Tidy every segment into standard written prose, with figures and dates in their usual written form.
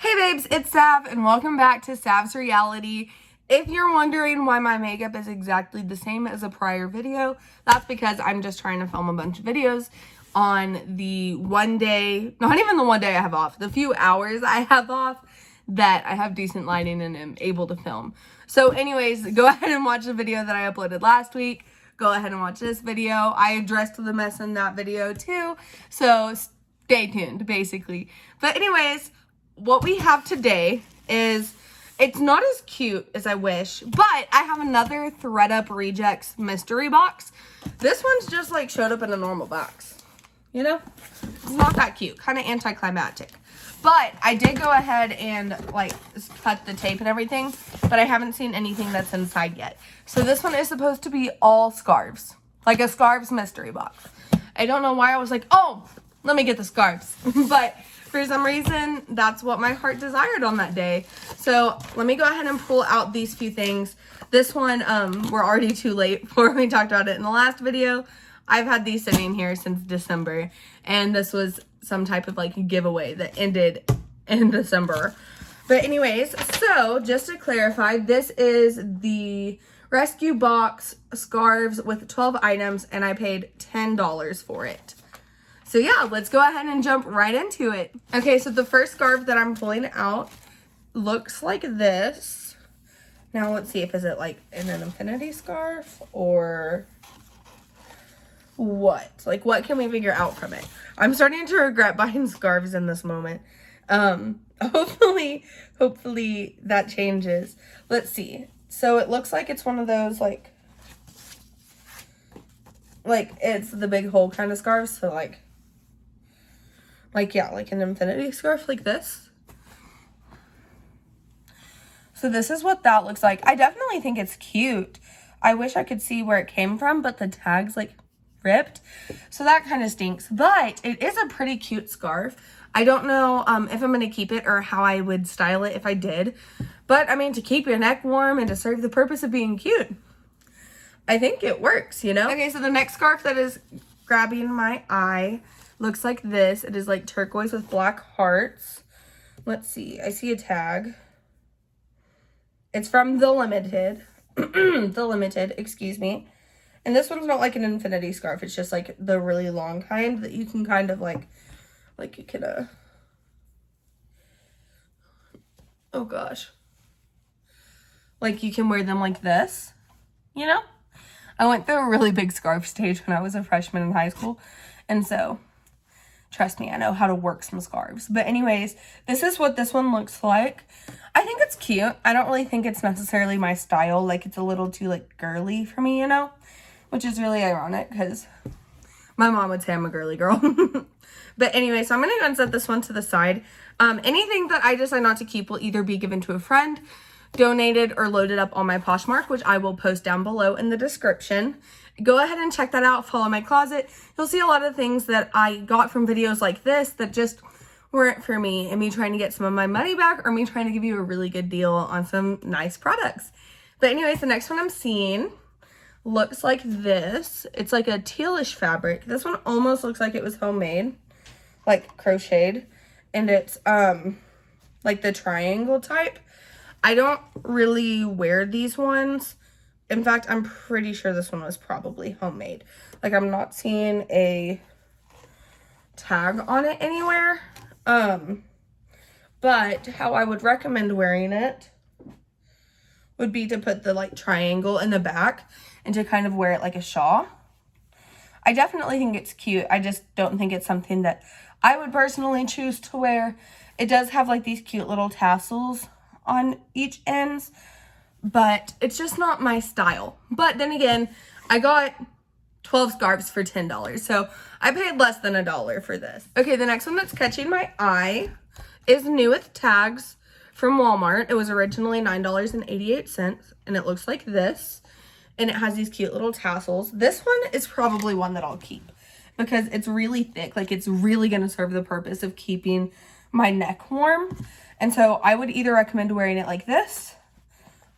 Hey babes, it's Sav and welcome back to Savsreality. If you're wondering why my makeup is exactly the same as a prior video, that's because I'm just trying to film a bunch of videos on the one day, not even the one day I have off, the few hours I have off that I have decent lighting and am able to film. So anyways, go ahead and watch the video that I uploaded last week. Go ahead and watch this video. I addressed the mess in that video too, so stay tuned basically. But anyways, what we have today is, it's not as cute as I wish, but I have another ThredUp Rejects mystery box. This one's just like showed up in a normal box, you know? It's not that cute, kind of anticlimactic. But I did go ahead and like cut the tape and everything, but I haven't seen anything that's inside yet. So this one is supposed to be all scarves, like a scarves mystery box. I don't know why I was like, oh, let me get the scarves, but for some reason, that's what my heart desired on that day. So let me go ahead and pull out these few things. This one, we're already too late for we talked about it in the last video. I've had these sitting here since December, and this was some type of like giveaway that ended in December. But anyways, so just to clarify, this is the rescue box scarves with 12 items, and I paid $10 for it. So yeah, let's go ahead and jump right into it. Okay, so the first scarf that I'm pulling out looks like this. Now let's see if is it like in an infinity scarf or what? Like what can we figure out from it? I'm starting to regret buying scarves in this moment. Hopefully that changes. Let's see. So it looks like it's one of those like it's the big hole kind of scarves. So yeah, like an infinity scarf like this. So this is what that looks like. I definitely think it's cute. I wish I could see where it came from, but the tag's like ripped. So that kind of stinks, but it is a pretty cute scarf. I don't know if I'm going to keep it or how I would style it if I did. But I mean, to keep your neck warm and to serve the purpose of being cute, I think it works, you know? Okay, so the next scarf that is grabbing my eye looks like this. It is like turquoise with black hearts. Let's see. I see a tag. It's from The Limited. The Limited, excuse me. And this one's not like an infinity scarf. It's just like the really long kind that you can kind of like you can, oh gosh. Like you can wear them like this, you know? I went through a really big scarf stage when I was a freshman in high school. And so trust me, I know how to work some scarves. But anyways, this is what this one looks like. I think it's cute. I don't really think it's necessarily my style. Like, it's a little too, like, girly for me, you know? Which is really ironic because my mom would say I'm a girly girl. But anyway, so I'm going to go and set this one to the side. Anything that I decide not to keep will either be given to a friend, donated, or loaded up on my Poshmark, which I will post down below in the description. Go ahead and check that out. Follow my closet. You'll see a lot of things that I got from videos like this that just weren't for me, and me trying to get some of my money back or me trying to give you a really good deal on some nice products. But anyways, the next one I'm seeing looks like this. It's like a tealish fabric. This one almost looks like it was homemade, like crocheted, and it's like the triangle type. I don't really wear these ones. In fact, I'm pretty sure this one was probably homemade. Like, I'm not seeing a tag on it anywhere. But how I would recommend wearing it would be to put the, like, triangle in the back and to kind of wear it like a shawl. I definitely think it's cute. I just don't think it's something that I would personally choose to wear. It does have, like, these cute little tassels on each ends, but it's just not my style. But then again, I got 12 scarves for $10, so I paid less than $1 for this. Okay, the next one that's catching my eye is new with tags from Walmart. It was originally $9.88, and it looks like this, and it has these cute little tassels. This one is probably one that I'll keep because it's really thick. Like, it's really going to serve the purpose of keeping my neck warm. And so I would either recommend wearing it like this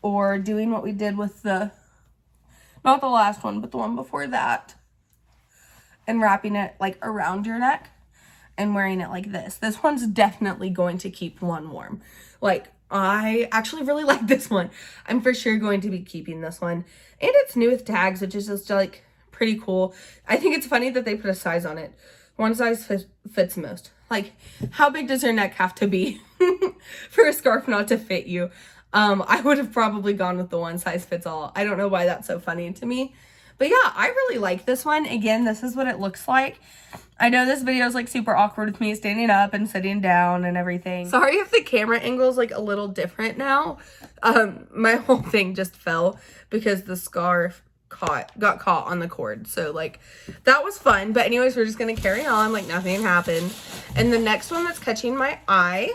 or doing what we did with the, not the last one, but the one before that, and wrapping it like around your neck and wearing it like this. This one's definitely going to keep one warm. Like, I actually really like this one. I'm for sure going to be keeping this one. And it's new with tags, which is just like pretty cool. I think it's funny that they put a size on it. One size fits most. Like, how big does your neck have to be for a scarf not to fit you? I would have probably gone with the one size fits all. I don't know why that's so funny to me. But yeah, I really like this one. Again, this is what it looks like. I know this video is like super awkward with me standing up and sitting down and everything. Sorry if the camera angle is like a little different now. My whole thing just fell because the scarf got caught on the cord. So like that was fun. But anyways, we're just gonna carry on like nothing happened. And the next one that's catching my eye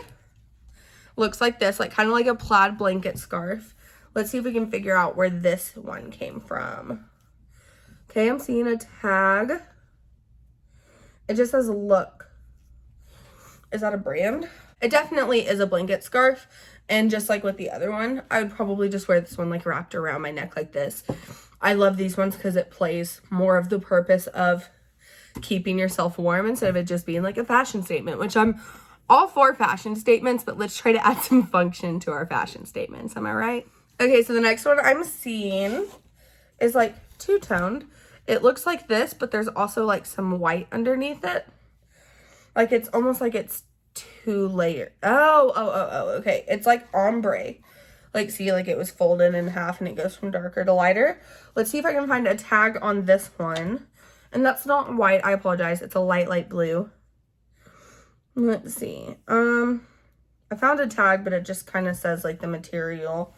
looks like this, like kind of like a plaid blanket scarf. Let's see if we can figure out where this one came from. Okay, I'm seeing a tag. It just says look. Is that a brand? It definitely is a blanket scarf. And just like with the other one, I would probably just wear this one like wrapped around my neck like this. I love these ones because it plays more of the purpose of keeping yourself warm instead of it just being like a fashion statement, which I'm all for fashion statements, but let's try to add some function to our fashion statements. Am I right? Okay, so the next one I'm seeing is like two-toned. It looks like this, but there's also like some white underneath it. Like it's almost like it's two layered. Oh, okay. It's like ombre. Like, see, like it was folded in half and it goes from darker to lighter. Let's see if I can find a tag on this one. And that's not white, I apologize. It's a light blue. Let's see. I found a tag, but it just kind of says like the material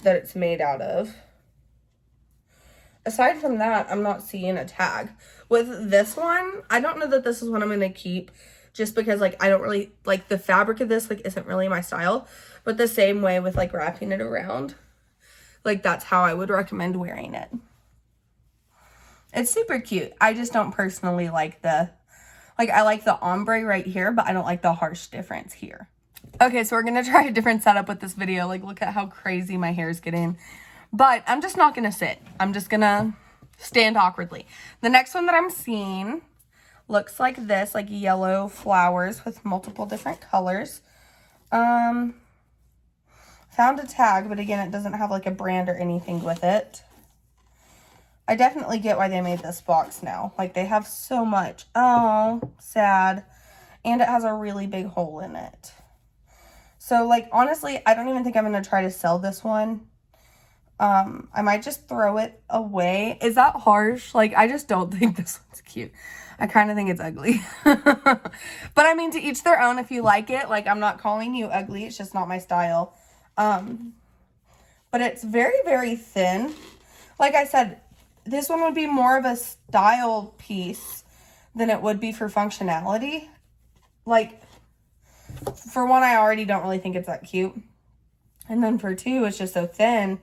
that it's made out of. Aside from that, I'm not seeing a tag. With this one, I don't know that this is what I'm going to keep just because like I don't really like the fabric of this, like isn't really my style. But the same way with like wrapping it around, like that's how I would recommend wearing it. It's super cute. I just don't personally like I like the ombre right here, but I don't like the harsh difference here. Okay, so we're going to try a different setup with this video. Like, look at how crazy my hair is getting. But I'm just not going to sit. I'm just going to stand awkwardly. The next one that I'm seeing looks like this, like yellow flowers with multiple different colors. Found a tag, but again, it doesn't have like a brand or anything with it. I definitely get why they made this box now. Like, they have so much. Oh, sad. And it has a really big hole in it. So, like, honestly, I don't even think I'm going to try to sell this one. I might just throw it away. Is that harsh? Like, I just don't think this one's cute. I kind of think it's ugly. But, I mean, to each their own. If you like it, like, I'm not calling you ugly. It's just not my style. But it's very, very thin. Like I said, this one would be more of a style piece than it would be for functionality. Like, for one, I already don't really think it's that cute. And then for two, it's just so thin.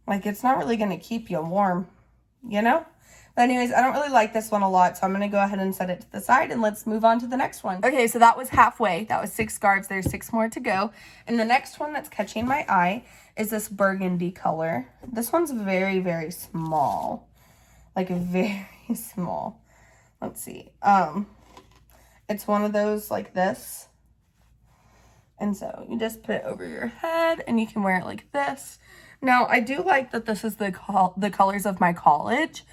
Like, it's not really going to keep you warm, you know? But anyways, I don't really like this one a lot, so I'm going to go ahead and set it to the side, and let's move on to the next one. Okay, so that was halfway. That was 6 scarves. There's 6 more to go. And the next one that's catching my eye is this burgundy color. This one's very, very small. Like, very small. Let's see. It's one of those like this. And so you just put it over your head, and you can wear it like this. Now, I do like that this is the colors of my college.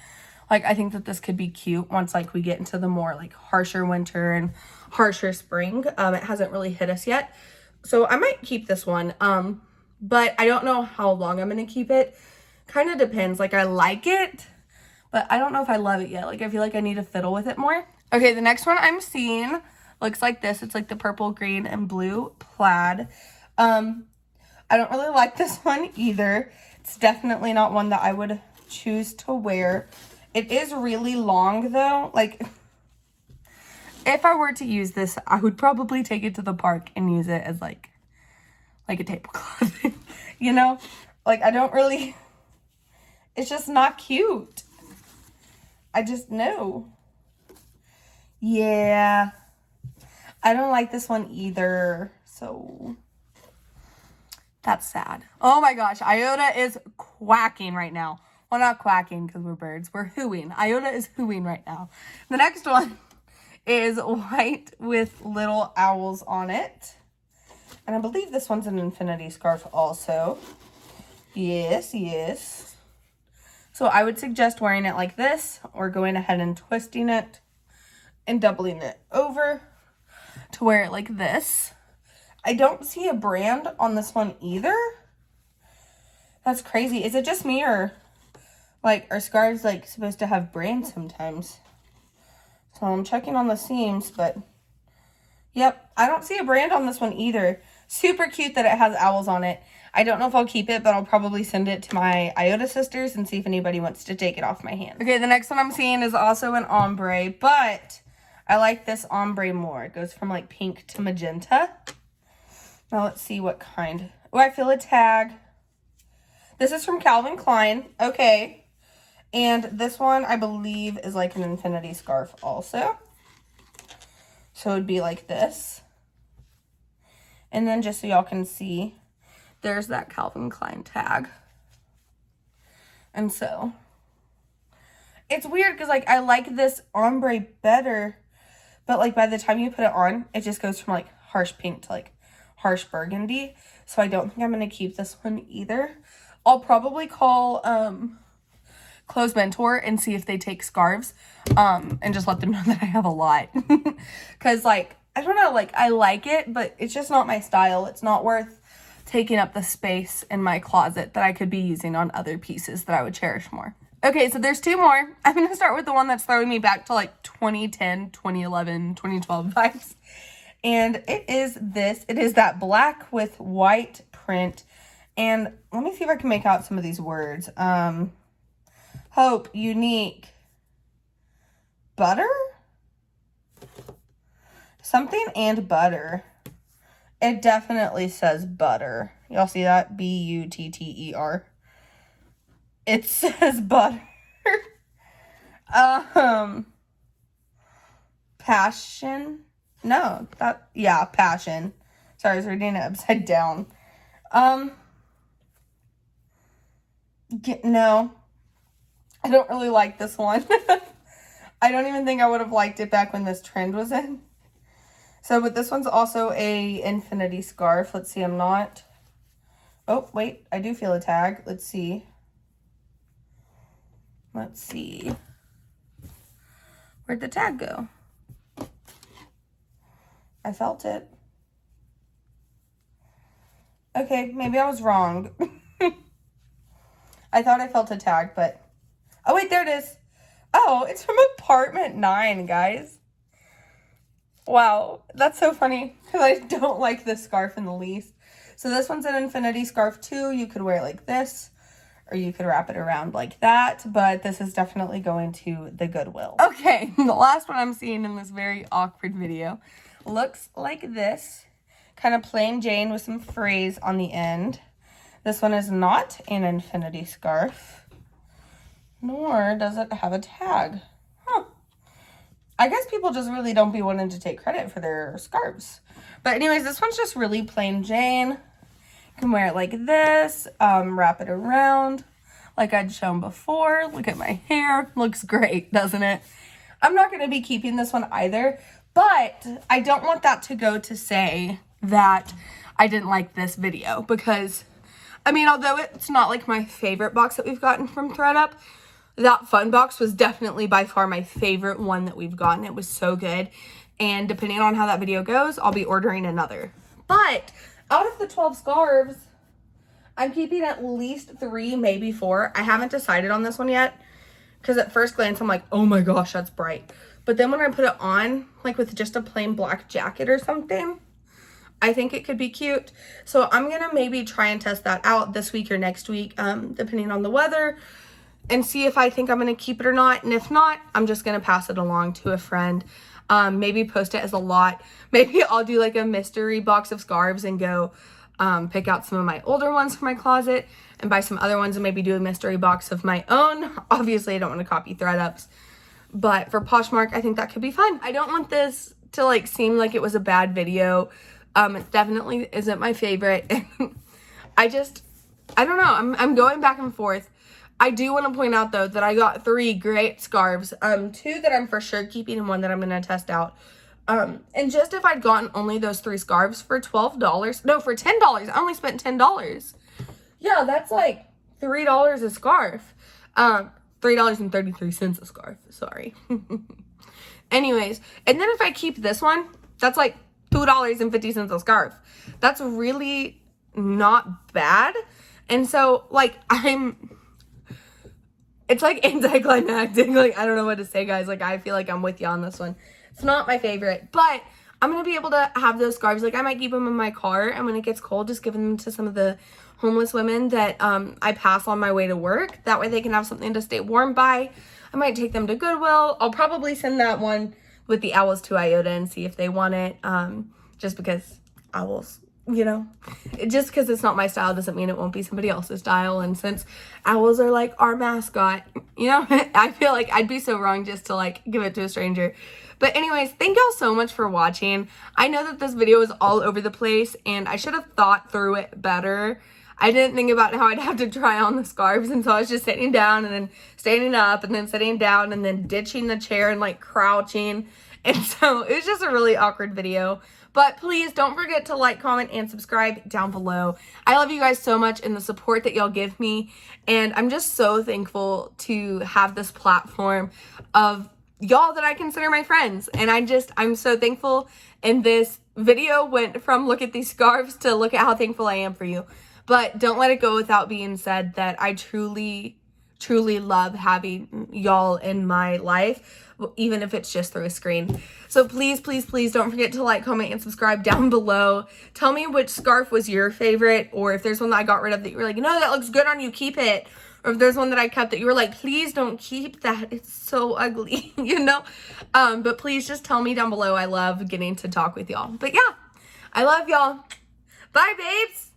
Like, I think that this could be cute once, like, we get into the more, like, harsher winter and harsher spring. It hasn't really hit us yet. So, I might keep this one. But I don't know how long I'm going to keep it. Kind of depends. Like, I like it, but I don't know if I love it yet. Like, I feel like I need to fiddle with it more. Okay, the next one I'm seeing looks like this. It's, like, the purple, green, and blue plaid. I don't really like this one either. It's definitely not one that I would choose to wear. It is really long though. Like, if I were to use this, I would probably take it to the park and use it as like a tablecloth, you know? Like, I don't really, it's just not cute. I just know. Yeah. I don't like this one either. So that's sad. Oh my gosh, Iota is quacking right now. Well, not quacking because we're birds. We're hooing. Iota is hooing right now. The next one It is white with little owls on it. And I believe this one's an infinity scarf also. Yes, yes. So I would suggest wearing it like this, or going ahead and twisting it and doubling it over to wear it like this. I don't see a brand on this one either. That's crazy. Is it just me, or like, are scarves like supposed to have brands sometimes? So I'm checking on the seams, but yep, I don't see a brand on this one either. Super cute that it has owls on it. I don't know if I'll keep it, but I'll probably send it to my Iota sisters and see if anybody wants to take it off my hand. Okay, the next one I'm seeing is also an ombre, but I like this ombre more. It goes from like pink to magenta. Now let's see what kind. Oh, I feel a tag. This is from Calvin Klein. Okay. And this one, I believe, is like an infinity scarf also. So it would be like this. And then just so y'all can see, there's that Calvin Klein tag. And so it's weird because like I like this ombre better, but like by the time you put it on, it just goes from like harsh pink to like harsh burgundy. So I don't think I'm going to keep this one either. I'll probably call Clothes Mentor and see if they take scarves, and just let them know that I have a lot. Because like, I don't know, like I like it, but it's just not my style. It's not worth taking up the space in my closet that I could be using on other pieces that I would cherish more. Okay, so there's two more. I'm going to start with the one that's throwing me back to like 2010, 2011, 2012 vibes. And it is this. It is that black with white print. And let me see if I can make out some of these words. Hope, unique, butter? Something and butter. It definitely says butter. Y'all see that? B-U-T-T-E-R. It says butter. Passion. No, yeah, passion. Sorry, I was reading it upside down. No. I don't really like this one. I don't even think I would have liked it back when this trend was in. So, but this one's also a infinity scarf. Let's see, I'm not. Oh, wait, I do feel a tag. Let's see. Let's see. Where'd the tag go? I felt it. Okay, maybe I was wrong. I thought I felt a tag, but... Oh, wait, there it is. Oh, it's from Apartment 9, guys. Wow, that's so funny because I don't like this scarf in the least. So this one's an infinity scarf too. You could wear it like this, or you could wrap it around like that, but this is definitely going to the Goodwill. Okay, the last one I'm seeing in this very awkward video looks like this. Kind of plain Jane with some phrase on the end. This one is not an infinity scarf, nor does it have a tag. I guess people just really don't be wanting to take credit for their scarves. But anyways, this one's just really plain Jane. You can wear it like this, wrap it around like I'd shown before. Look at my hair. Looks great, doesn't it? I'm not going to be keeping this one either, but I don't want that to go to say that I didn't like this video because, I mean, although it's not like my favorite box that we've gotten from ThredUp, that fun box was definitely by far my favorite one that we've gotten. It was so good. And depending on how that video goes, I'll be ordering another. But out of the 12 scarves, I'm keeping at least 3, maybe 4. I haven't decided on this one yet. Because at first glance, I'm like, oh my gosh, that's bright. But then when I put it on, like with just a plain black jacket or something, I think it could be cute. So I'm going to maybe try and test that out this week or next week, depending on the weather, and see if I think I'm going to keep it or not. And if not, I'm just going to pass it along to a friend. Maybe post it as a lot. Maybe I'll do like a mystery box of scarves and go pick out some of my older ones for my closet and buy some other ones and maybe do a mystery box of my own. Obviously, I don't want to copy ThredUp's, but for Poshmark, I think that could be fun. I don't want this to like seem like it was a bad video. It definitely isn't my favorite. I don't know. I'm going back and forth. I do want to point out, though, that I got 3 great scarves. 2 that I'm for sure keeping and 1 that I'm going to test out. And just if I'd gotten only those 3 scarves for $12, no, for $10, I only spent $10. Yeah, that's like $3 a scarf. $3.33 a scarf, sorry. Anyways, and then if I keep this one, that's like $2.50 a scarf. That's really not bad. And so, like, it's like anticlimactic. Like, I don't know what to say, guys. Like, I feel like I'm with you on this one. It's not my favorite, but I'm going to be able to have those scarves. Like, I might keep them in my car, and when it gets cold, just give them to some of the homeless women that I pass on my way to work. That way they can have something to stay warm by. I might take them to Goodwill. I'll probably send that one with the owls to Iota and see if they want it. Just because owls, you know, just because it's not my style doesn't mean it won't be somebody else's style. And since owls are like our mascot, you know, I feel like I'd be so wrong just to like give it to a stranger. But anyways, thank y'all so much for watching. I know that this video is all over the place and I should have thought through it better. I didn't think about how I'd have to try on the scarves, and so I was just sitting down and then standing up and then sitting down and then ditching the chair and like crouching. And so it was just a really awkward video. But please don't forget to like, comment, and subscribe down below. I love you guys so much and the support that y'all give me. And I'm just so thankful to have this platform of y'all that I consider my friends. And I'm so thankful. And this video went from look at these scarves to look at how thankful I am for you. But don't let it go without being said that I truly, truly love having y'all in my life, even if it's just through a screen. So please, please, please don't forget to like, comment, and subscribe down below. Tell me which scarf was your favorite, or if there's one that I got rid of that you were like, no, that looks good on you, keep it. Or if there's one that I kept that you were like, please don't keep that, it's so ugly, you know? But please just tell me down below. I love getting to talk with y'all. But yeah, I love y'all. Bye, babes.